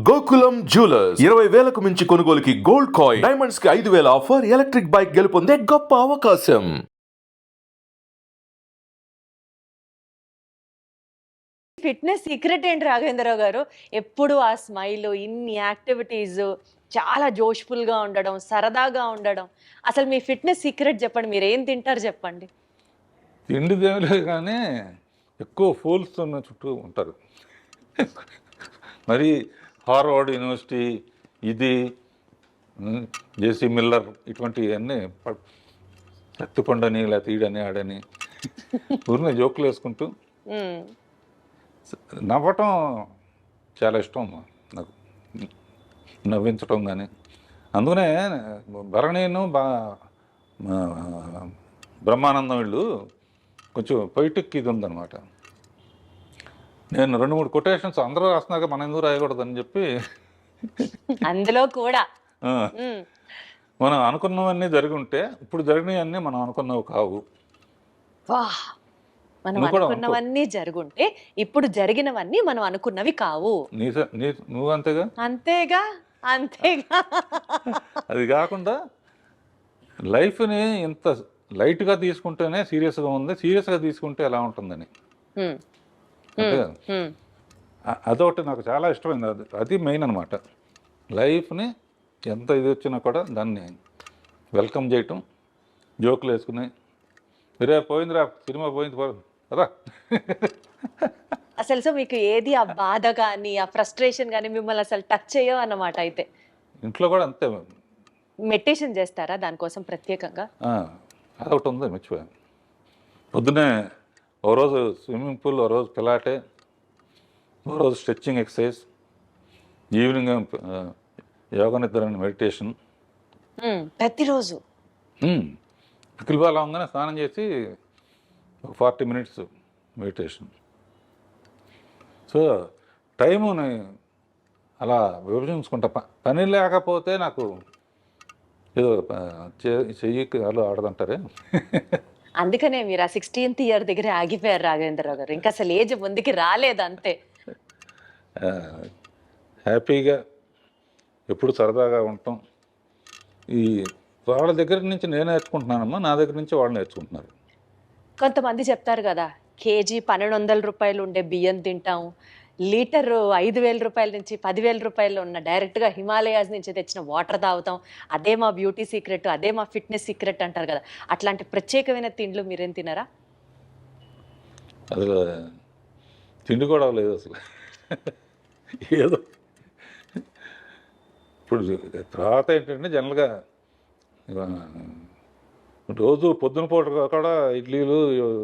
Gokulam jewellers 20,000కు మించి కొనుగోలుకి gold coin, diamonds కి 5,000 ఆఫర్, ఎలక్ట్రిక్ బైక్ గెలుపొందే గొప్ప అవకాశం. ఫిట్‌నెస్ సీక్రెట్ ఏంటి రాఘవేంద్రరావు గారు? ఎప్పుడు ఆ స్మైల్, ఇన్ని యాక్టివిటీస్, చాలా జోష్‌ఫుల్‌గా ఉండడం, సరదాగా ఉండడం. అసలు మీ ఫిట్‌నెస్ సీక్రెట్ చెప్పండి. మీరేం తింటారు చెప్పండి? తిండిదేం లేదు కానీ ఎక్కువ ఫూల్స్ ఉన్న చుట్టూ ఉంటారు. మరి హార్వర్డ్ యూనివర్సిటీ ఇది జేసీ మిల్లర్ ఇటువంటివన్నీ శక్తిపండని లేకపోతే ఈడని ఆడని ఊరినే జోకులు వేసుకుంటూ హ్మ్. నవ్వటం చాలా ఇష్టం నాకు, నవ్వించటం కానీ. అందుకనే భరణీను బ్రహ్మానందం వీళ్ళు కొంచెం పొయిటిక్ ఇది ఉందన్నమాట. నేను 2-3 కొటేషన్స్ అందరూ రాస్తున్నాక మనం ఎందుకు రాయకూడదని చెప్పి అందులో కూడా. ఆ, హ్మ్. మనం అనుకున్నవన్నీ జరిగి ఉంటే ఇప్పుడు జరిగినవన్నీ మనం అనుకున్నవి కావు. వాహ్! మనం నువ్వు కూడా అనుకో, అనుకున్నవన్నీ జరుగుంటే, ఇప్పుడు జరిగినవన్నీ మనం అనుకున్నవి కావు. నువ్వు అంతేగా. అంతేగా, అంతేగా. అది కాకుండా లైఫ్ని ఇంత లైట్గా తీసుకుంటేనే సీరియస్గా ఉంది, సీరియస్గా తీసుకుంటే ఎలా ఉంటుందని. హ్మ్. అంతే హ్మ్. కదా. హ్మ్. అదొకటి నాకు చాలా ఇష్టమైంది. అది మెయిన్ అనమాట. లైఫ్ని ఎంత ఇది వచ్చినా కూడా దాన్ని వెల్కమ్ చేయటం, జోకులు వేసుకుని రే పోయిందిరా సినిమా పోయింది రా. అసలు సో మీకు ఏది ఆ బాధ గాని, ఆ ఫ్రస్ట్రేషన్ గాని మిమ్మల్ని అసలు టచ్ చేయవు అన్నమాట అయితే. ఇంట్లో కూడా అంతే. మెడిటేషన్ చేస్తారా దానికోసం ప్రత్యేకంగా? అదొకటి ఉంది మర్చిపోయాను. పొద్దున్నే ఓ రోజు స్విమ్మింగ్ పూల్, ఓ రోజు పిలాటే, ఓ రోజు స్ట్రెచ్చింగ్ ఎక్సర్సైజ్, ఈవినింగ్ యోగా నిద్ర మెడిటేషన్. ప్రతిరోజు. పికిల్ బాగా అవగానే స్నానం చేసి ఒక 40 minutes మెడిటేషన్. సో టైముని అలా విభజించుకుంటా. పని లేకపోతే నాకు ఏదో చెయ్యి అలా ఆడదంటారే. అందుకనే మీరు ఆ 16th ఇయర్ దగ్గర ఆగిపోయారు రాఘవేంద్రరావు గారు. ఇంకా అసలు ఏజ్ ముందుకి రాలేదు అంతే. హ్యాపీగా ఎప్పుడు సరదాగా ఉంటాం. ఈ వాళ్ళ దగ్గర నుంచి నేను నేర్చుకుంటున్నానమ్మా, నా దగ్గర నుంచి వాళ్ళు నేర్చుకుంటున్నారు. కొంతమంది చెప్తారు కదా, కేజీ 1,200 రూపాయలు ఉండే బియ్యం తింటాం, లీటరు 5,000 రూపాయల నుంచి 10,000 రూపాయలు ఉన్న డైరెక్ట్గా హిమాలయాస్ నుంచి తెచ్చిన వాటర్ తాగుతాం, అదే మా బ్యూటీ సీక్రెట్, అదే మా ఫిట్నెస్ సీక్రెట్ అంటారు కదా. అట్లాంటి ప్రత్యేకమైన తిండ్లు మీరేం తినరా? అసలు తిండి కూడా లేదు అసలు. ఏదో ఇప్పుడు తర్వాత ఏంటంటే జనరల్గా రోజు పొద్దున పూట కూడా ఇడ్లీలు,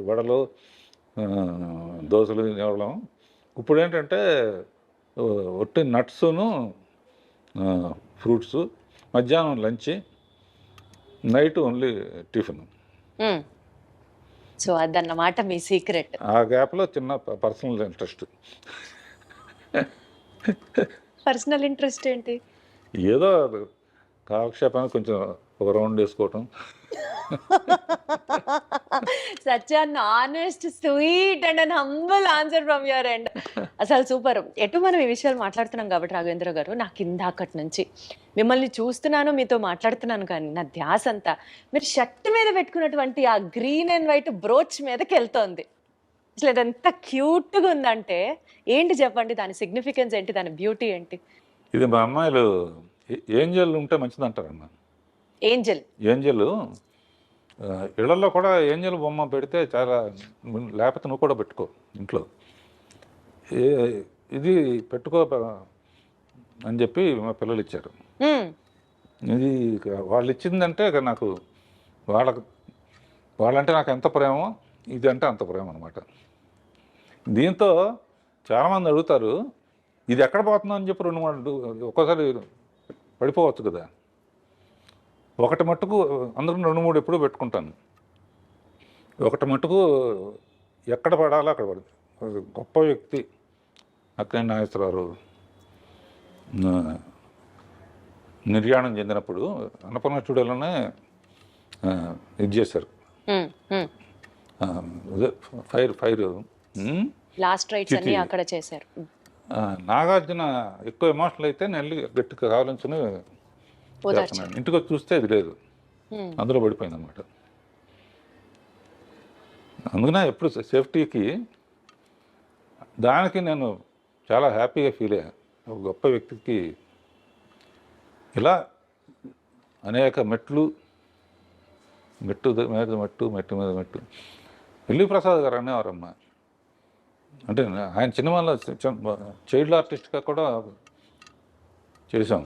వడలు, దోశలు తినేవాళ్ళం. ఇప్పుడు ఏంటంటే ఒట్టి నట్స్ను, ఫ్రూట్స్, మధ్యాహ్నం lunch, night only tiffin. So అదన్నమాట మీ సీక్రెట్. ఆ గ్యాప్లో చిన్న పర్సనల్ ఇంట్రెస్ట్. పర్సనల్ ఇంట్రెస్ట్ ఏంటి? ఏదో కాలక్షేపానికి కొంచెం ఒక రౌండ్ వేసుకోవటం. Such an honest, sweet and an humble answer from your end. అసలు సూపర్. ఎటు మనం ఈ విషయాలు మాట్లాడుతున్నాం కాబట్టి రాఘవేంద్ర గారు, నాకు ఇందాకటి నుంచి మిమ్మల్ని చూస్తున్నాను, మీతో మాట్లాడుతున్నాను, కానీ నా ధ్యాస అంతా మీరు షర్ట్ మీద పెట్టుకున్నటువంటి ఆ గ్రీన్ అండ్ వైట్ బ్రోచ్ మీదకి వెళ్తోంది. అసలు అదంతా క్యూట్గా ఉందంటే ఏంటి చెప్పండి, దాని సిగ్నిఫికెన్స్ ఏంటి, దాని బ్యూటీ ఏంటి? ఇది మా అమ్మాయిలు ఏంజల్ ఉంటే మంచిది అంటారమ్మా. ఏంజల్. ఏంజల్ ఇళ్లలో కూడా ఏంజల్ బొమ్మ పెడితే చాలా, లేకపోతే నువ్వు కూడా పెట్టుకో ఇంట్లో. ఇది పెట్టుకో అని చెప్పి మా పిల్లలు ఇచ్చారు. ఇది వాళ్ళు ఇచ్చిందంటే నాకు వాళ్ళంటే నాకు ఎంత ప్రేమో, ఇది అంటే అంత ప్రేమ అనమాట. దీంతో చాలామంది అడుగుతారు, ఇది ఎక్కడ పోతుందో అని చెప్పి 2-3 ఒక్కోసారి పడిపోవచ్చు కదా. ఒకటి మట్టుకు అందరూ 2-3 ఎప్పుడూ పెట్టుకుంటాను. ఒకటి మట్టుకు ఎక్కడ పడాలో అక్కడ పడుతుంది. గొప్ప వ్యక్తి అక్కినేని నాగేశ్వరరావు నిర్యాణం చెందినప్పుడు అన్నపూర్ణ స్టూడియోలోనే ఇది చేశారు. ఫైర్ లాస్ట్ రైట్స్ అన్ని అక్కడ చేశారు. నాగార్జున ఎక్కువ ఎమోషనల్ అయితే నేను వెళ్ళి గట్టిగా కావాలని చేస్తున్నాను. ఇంటికి వచ్చి చూస్తే అది లేదు, అందులో పడిపోయింది అనమాట. అందుకనే ఎప్పుడు సేఫ్టీకి దానికి నేను చాలా హ్యాపీగా ఫీల్ అయ్యాను. ఒక గొప్ప వ్యక్తికి ఇలా అనేక మెట్టు మీద మెట్టు మీద మెట్టు. ఎల్వి ప్రసాద్ గారు అనేవారమ్మా, అంటే ఆయన సినిమాలో చైల్డ్ ఆర్టిస్ట్గా కూడా చేశాం.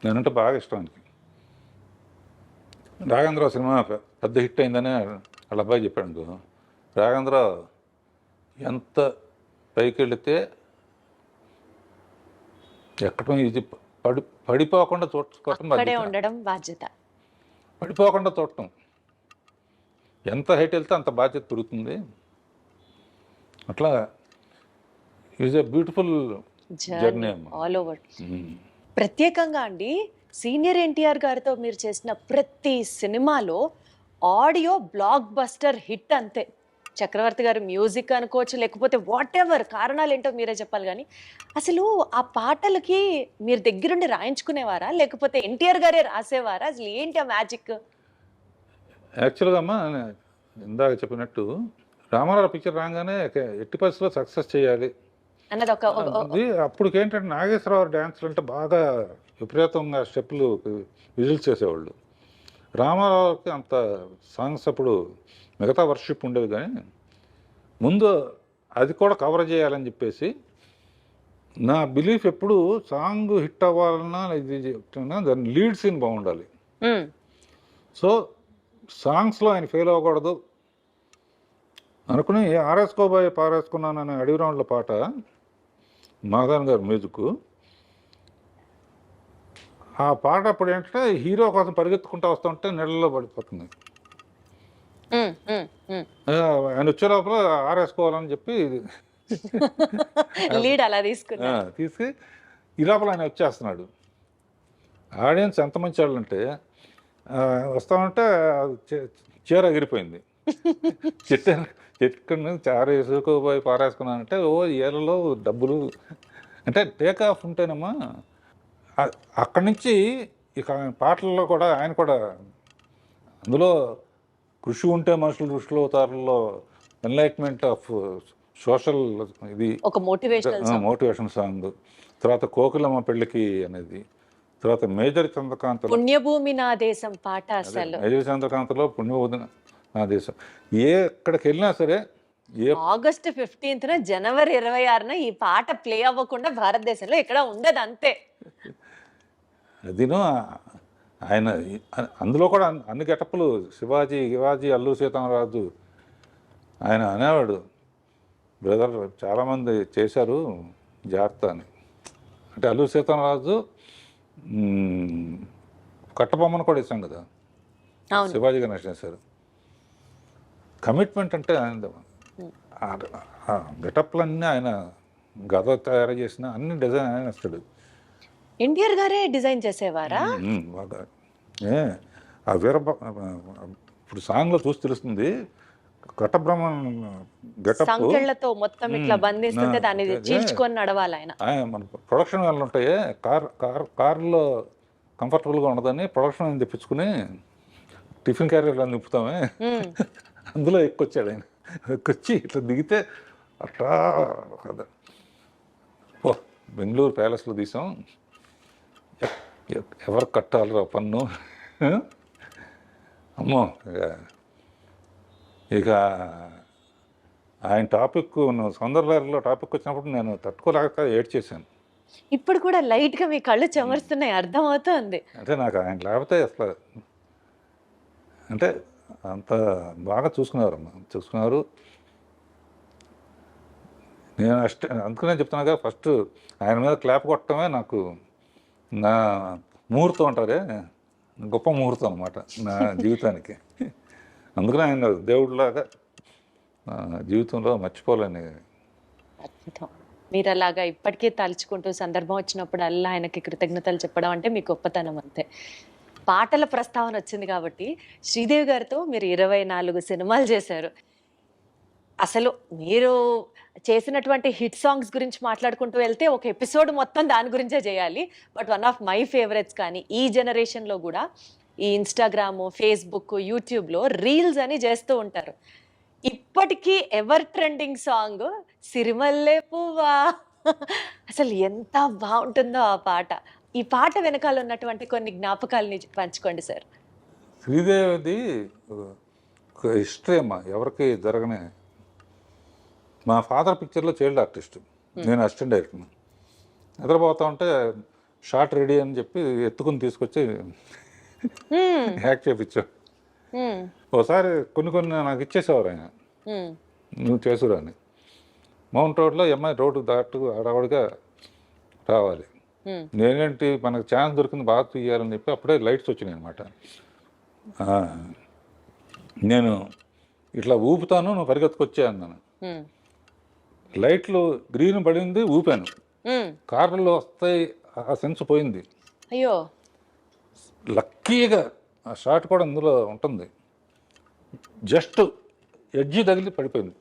నేనంటే బాగా ఇష్టం ఆయనకి. రాఘవేంద్ర సినిమా పెద్ద హిట్ అయిందని వాళ్ళ అబ్బాయి చెప్పాడు అనుకో, రాఘవేంద్ర ఎంత పైకి వెళితే ఎక్కడం ఇది పడిపోకుండా చూసుకోవటం, ఉండడం బాధ్యత. పడిపోకుండా చూడటం, ఎంత హైట్ వెళ్తే అంత బాధ్యత పెరుగుతుంది. అట్లా is a beautiful journey all over. ప్రత్యేకంగా అండి సీనియర్ ఎన్టీఆర్ గారితో మీరు చేసిన ప్రతి సినిమాలో ఆడియో బ్లాక్ బస్టర్ హిట్ అంతే. చక్రవర్తి గారు మ్యూజిక్ అనుకోవచ్చు, లేకపోతే వాట్ ఎవర్ కారణాలు ఏంటో మీరే చెప్పాలి. కానీ అసలు ఆ పాటలకి మీరు దగ్గరుండి రాయించుకునేవారా, లేకపోతే ఎన్టీఆర్ గారే రాసేవారా? అసలు ఏంటి ఆ మ్యాజిక్? యాక్చువల్గా అమ్మా, ఇందాక చెప్పినట్టు రామారావు పిక్చర్ రాగానే ఎట్టి పరిస్థితుల్లో సక్సెస్ చేయాలి అన్నది ఒక అప్పటికేంటంటే నాగేశ్వరరావు డ్యాన్స్లు అంటే బాగా విపరీతంగా స్టెప్పులు విజిల్స్ చేసేవాళ్ళు. రామారావుకి అంత సాంగ్స్ అప్పుడు మిగతా వర్షిప్ ఉండేది, కానీ ముందు అది కూడా కవర్ చేయాలని చెప్పేసి నా బిలీఫ్ ఎప్పుడు సాంగ్ హిట్ అవ్వాలన్నా ఇది చెప్తున్నా దాని లీడ్ సీన్ బాగుండాలి. సో సాంగ్స్లో ఆయన ఫెయిల్ అవ్వకూడదు అనుకుని ఆరేసుకోబోయే పారేసుకున్నాను అనే అడవి రౌండ్ల పాట మాధవన్ గారు మ్యూజిక్. ఆ పాట అప్పుడు ఏంటంటే హీరో కోసం పరిగెత్తుకుంటూ వస్తుంటే నీళ్ళలో పడిపోతుంది. ఆయన వచ్చే లోపల ఆరేసుకోవాలని చెప్పి లీడ్ అలా తీసుకు ఈ లోపల ఆయన వచ్చేస్తున్నాడు. ఆడియన్స్ ఎంత మంచి వాళ్ళు అంటే వస్తామంటే చీర ఎగిరిపోయింది. చెట్టు నుంచి చార వేసుకోబోయి పారేసుకున్నానంటే ఓ ఏళ్ళలో డబ్బులు అంటే టేక్ ఆఫ్ ఉంటేనమ్మా. అక్కడి నుంచి ఇక పాటల్లో కూడా ఆయన కూడా అందులో కృషి ఉంటే మనుషులు దృష్టిలో అవుతారులో ఎన్లైట్మెంట్ ఆఫ్ సోషల్ ఇది ఒక మోటివేషన్ సాంగ్. తర్వాత కోకిలమ్మ పెళ్ళికి అనేది, తర్వాత మేజర్ చంద్రకాంత్ పుణ్యభూమి నా దేశం పాట. అసలు మేజర్ చంద్రకాంత్లో పుణ్యభూమి నా దేశం ఎక్కడికి వెళ్ళినా సరే ఆగస్టు 15th జనవరి 26న ఈ పాట ప్లే అవ్వకుండా భారతదేశంలో ఎక్కడ ఉండదు అంతే. అదినో ఆయన అందులో కూడా అన్ని గెటప్పులు శివాజీ అల్లూరి సీతారామరాజు. ఆయన అనేవాడు, బ్రదర్ చాలామంది చేశారు జాగ్రత్త అని. అంటే అల్లూరి సీతారామరాజు కట్టబొమ్మను కూడా ఇస్తాం కదా, శివాజీ గణేష్ చేశారు. కమిట్మెంట్ అంటే ఆయన గెటప్లన్నీ ఆయన గద తయారు చేసిన అన్ని డిజైన్ ఆయన వస్తాడు. ఎన్టీఆర్ గారే డిజైన్ చేసేవారా? బాగా ఆ ఇప్పుడు సాంగ్లో చూసి తెలుస్తుంది. కట్టబ్రహ్మన్ గెటప్తో మొత్తం ఇట్లా బంధిస్తుంటే దాన్ని చీల్చుకొని నడవాలి ఆయన. మన ప్రొడక్షన్ వాళ్ళు ఉంటాయి, కారులో కంఫర్టబుల్గా ఉండదని ప్రొడక్షన్ తెప్పించుకుని టిఫిన్ క్యారియర్లో నింపుతామే, అందులో ఎక్కొచ్చాడు ఆయన. ఎక్కొచ్చి ఇట్లా దిగితే అట్లా కదా ఓ బెంగళూరు ప్యాలెస్లో తీసాం, ఎవరు కట్టాలిరా పన్ను. అమ్మో ఇక ఆయన టాపిక్ సౌందర్యలో టాపిక్ వచ్చినప్పుడు నేను తట్టుకోలేక ఏడ్చేసాను. ఇప్పుడు కూడా లైట్గా మీ కళ్ళు చెమరుస్తున్నాయి, అర్థమవుతుంది. అంటే నాకు ఆయన లేకపోతే అసలు అంటే అంత బాగా చూసుకున్నారు. నేను అందుకనే చెప్తున్నా కదా, ఫస్ట్ ఆయన మీద క్లాప్ కొట్టడమే నాకు నా ముహూర్తం అంటారే, గొప్ప ముహూర్తం అన్నమాట నా జీవితానికి. అందుకనే ఆయన దేవుడిలాగా జీవితంలో మర్చిపోలేని. మీరు అలాగా ఇప్పటికీ తలుచుకుంటూ సందర్భం వచ్చినప్పుడు అల్లా ఆయనకి కృతజ్ఞతలు చెప్పడం అంటే మీ గొప్పతనం అంతే. పాటల ప్రస్తావన వచ్చింది కాబట్టి శ్రీదేవి గారితో మీరు 24 సినిమాలు చేశారు. అసలు మీరు చేసినటువంటి హిట్ సాంగ్స్ గురించి మాట్లాడుకుంటూ వెళ్తే ఒక ఎపిసోడ్ మొత్తం దాని గురించే చేయాలి. But one of my favourites కానీ ఈ జనరేషన్లో కూడా ఈ ఇన్స్టాగ్రామ్, ఫేస్బుక్, యూట్యూబ్లో రీల్స్ అని చేస్తూ ఉంటారు. ఇప్పటికీ ఎవర్ ట్రెండింగ్ సాంగ్ సిరిమల్లె పువ్వా. అసలు ఎంత బాగుంటుందో ఆ పాట. ఈ పాట వెనకాల ఉన్నటువంటి కొన్ని జ్ఞాపకాలని పంచుకోండి సార్. శ్రీదేవిది ఒక హిస్టరీ అమ్మా, ఎవరికి జరగనే. మా ఫాదర్ పిక్చర్లో చైల్డ్ ఆర్టిస్ట్, నేను అసిస్టెంట్ డైరెక్టర్. నిద్రపోతా ఉంటే షార్ట్ రెడీ అని చెప్పి ఎత్తుకుని తీసుకొచ్చి యాక్ట్ చేయించాం. ఒకసారి కొన్ని నాకు ఇచ్చేసేవారు ఆయన, నువ్వు చేసురా అని. మౌంట్ రోడ్లో ఎంఐ రోడ్డు దాటు హడావుడిగా రావాలి. నేనేంటి మనకు ఛాన్స్ దొరికింది బాగా తీయాలని చెప్పి అప్పుడే లైట్స్ వచ్చినాయి అనమాట. నేను ఇట్లా ఊపుతాను, నువ్వు పరిగెత్తుకొచ్చా అన్నాను. లైట్లు గ్రీన్ పడింది, ఊపాను. కార్లలో వస్తాయి, ఆ సెన్స్ పోయింది. అయ్యో, లక్కీగా ఆ షాట్ కూడా అందులో ఉంటుంది. జస్ట్ ఎడ్జి తగిలి పడిపోయింది.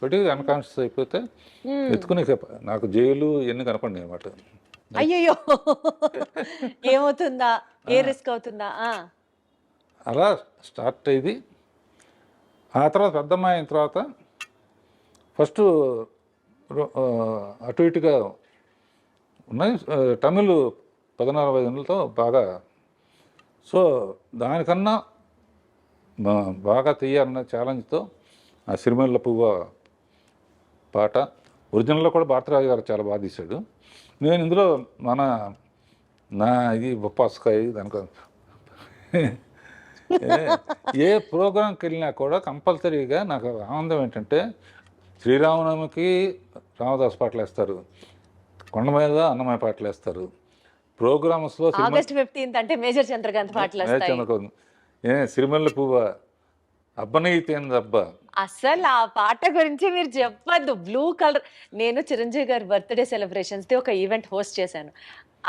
పడి అన్కాన్షియస్ అయిపోతే ఎత్తుకుని నాకు జైలు ఇవన్నీ కనపడి అనమాట. అయ్యో, ఏమవుతుందా, ఏ రిస్క్ అవుతుందా. అలా స్టార్ట్ అయ్యింది. ఆ తర్వాత పెద్దమ్మాయి అయిన తర్వాత ఫస్ట్ అటు ఇటుగా ఉన్నాయి. తమిళ్ 14 ఏళ్ళతో బాగా, సో దానికన్నా బాగా తీయాలన్న ఛాలెంజ్తో ఆ సిరిమల్లె పువ్వ పాట ఒరిజినల్లో కూడా భారతరాజు గారు చాలా బాగా తీశాడు. నేను ఇందులో నా ఇది బొప్పాస్కాయ దానికి ఏ ప్రోగ్రాంకి వెళ్ళినా కూడా కంపల్సరీగా నాకు ఆనందం ఏంటంటే శ్రీరామనవమికి రామదాస్ పాటలు వేస్తారు, కొండ మీద అన్నమయ్య పాటలు వేస్తారు. ప్రోగ్రామ్స్లో ఆగస్ట్ 15th అంటే మేజర్ చంద్రకాంత్ పాటలు వస్తాయి. సిరిమల్లె పువ్వ అబ్బనైతేందబ్బా. అసలు ఆ పాట గురించి మీరు చెప్పద్దు. బ్లూ కలర్, నేను చిరంజీవి గారి బర్త్డే సెలబ్రేషన్స్ ఒక ఈవెంట్ హోస్ట్ చేశాను.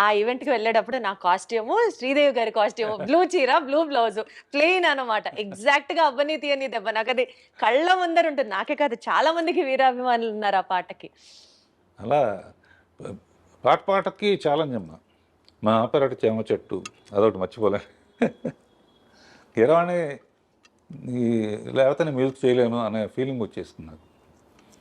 ఆ ఈవెంట్కి వెళ్ళేటప్పుడు నా కాస్ట్యూము శ్రీదేవి గారి కాస్ట్యూము, బ్లూ చీర, బ్లూ బ్లౌజ్, ప్లెయిన్ అనమాట. ఎగ్జాక్ట్గా అబ్బనీతి అని దెబ్బ నాకు అది కళ్ళ ముందర ఉంటుంది. నాకే కాదు, చాలా మందికి వీరాభిమానులు ఉన్నారు ఆ పాటకి. అలా పాటకి ఛాలెంజ్ అమ్మా. మా ఆపరేట చేమ చెట్టు అదొకటి మర్చిపోలే. కీరవాణి లేకపోతే నేను మ్యూజిక్ చేయలేను అనే ఫీలింగ్ వచ్చేస్తుంది నాకు.